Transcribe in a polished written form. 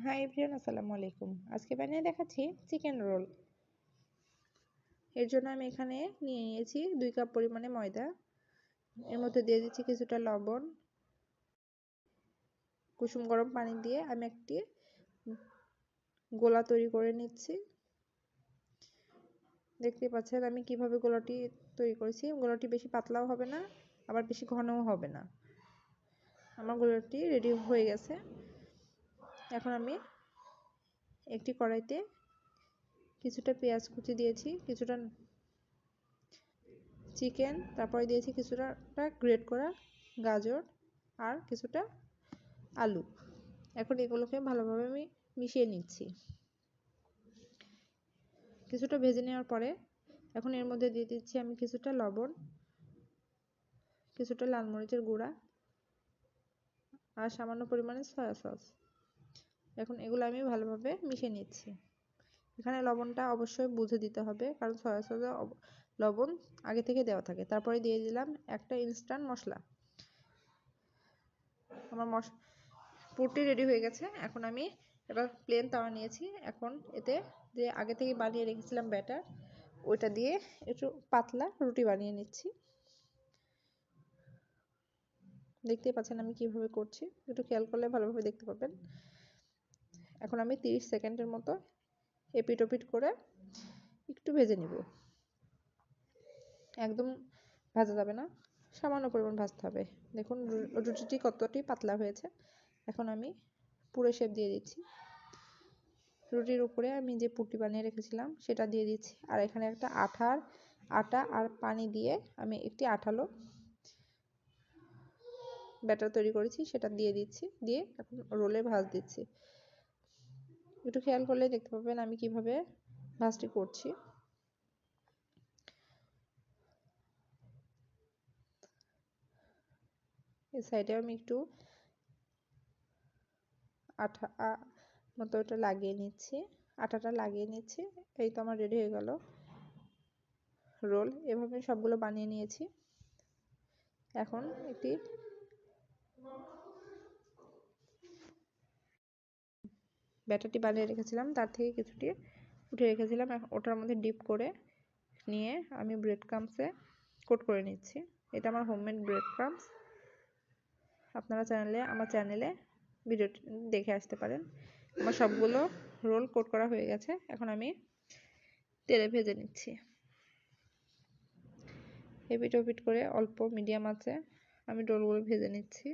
Hi everyone, আসসালামু আলাইকুম। আজকে বানিয়ে দেখাচ্ছি চিকেন রোল। এর জন্য আমি এখানে নিয়ে নিয়েছি 2 কাপ পরিমাণে ময়দা। এর মধ্যে দিয়ে দিচ্ছি কিছুটা লবণ। কুসুম গরম পানি দিয়ে আমি একটি গোলা তৈরি করে নিচ্ছি। দেখতে পাচ্ছেন আমি কিভাবে গোলাটি তৈরি করেছি। গোলাটি বেশি পাতলাও হবে না, আবার বেশি ঘনও হবে না। আমার গোলাটি রেডি হয়ে গেছে। এখন আমি একটি কড়াইতে কিছুটা পেঁয়াজ কুচি দিয়েছি, কিছুটা চিকেন, তারপরে দিয়েছি কিছুটা গ্রেট করা গাজর আর কিছুটা আলু। এখন এগুলোকে ভালোভাবে আমি মিশিয়ে নিচ্ছি। কিছুটা ভেজে নেওয়ার পরে এখন এর মধ্যে দিয়ে দিচ্ছি আমি কিছুটা লবণ, কিছুটা লাল মরিচের গুঁড়া আর সামান্য পরিমাণে সয়া সস। এখন এগুলো আমি ভালোভাবে মিশিয়ে নিচ্ছি। এখানে লবণটা অবশ্যই বুঝে দিতে হবে, কারণ সয়া সসে লবণ আগে থেকে দেওয়া থাকে। তারপরে দিয়ে দিলাম একটা ইনস্ট্যান্ট মশলা। আমার পুরটি রেডি হয়ে গেছে। এখন আমি এবার প্লেন তাওয়া নিয়েছি। এখন এতে যে আগে থেকে বানিয়ে রেখেছিলাম ব্যাটার, ওইটা দিয়ে একটু পাতলা রুটি বানিয়ে নিচ্ছি। দেখতেই পাচ্ছেন আমি কিভাবে করছি, একটু খেয়াল করলে ভালোভাবে দেখতে পাবেন। এখন আমি 30 সেকেন্ডের মতো এপিট ওপিট করে একটু ভেজে নিব। একদম ভাজা যাবে না, সামান্য পরিমাণ ভাজতে হবে। দেখুন রুটিটি কতটি পাতলা হয়েছে। এখন আমি পুরো শেপ দিয়ে দিচ্ছি। রুটির উপরে আমি যে পুরটি বানিয়ে রেখেছিলাম সেটা দিয়ে দিচ্ছি। আর এখানে একটা আটা আর পানি দিয়ে আমি একটি আঠালো ব্যাটার তৈরি করেছি, সেটা দিয়ে দিচ্ছি। দিয়ে এখন রোলে ভাঁজ দিচ্ছি। একটু খেয়াল করলে দেখতে পাবেন আমি কিভাবে ভাঁজটি করছি। এই সাইডে আমি একটু আঠা মতো এটা লাগিয়ে নিচ্ছি, আটাটা লাগিয়ে নিচ্ছি। এই তো আমার রেডি হয়ে গেল রোল। এভাবে সবগুলো বানিয়ে নিয়েছি। এখন একটি ব্যাটারটি বানিয়ে রেখেছিলাম, তার থেকে কিছুটি উঠে রেখেছিলাম, ওটার মধ্যে ডিপ করে নিয়ে আমি ব্রেড ক্রাম্বসে কোট করে নিচ্ছি। এটা আমার হোমমেড ব্রেড ক্রাম্বস। আপনারা আমার চ্যানেলে ভিডিওটি দেখে আসতে পারেন। আমার সবগুলো রোল কোট করা হয়ে গেছে। এখন আমি তেলে ভেজে নিচ্ছি। এপিট ওপিট করে অল্প মিডিয়াম আঁচে আমি রোলগুলো ভেজে নিচ্ছি।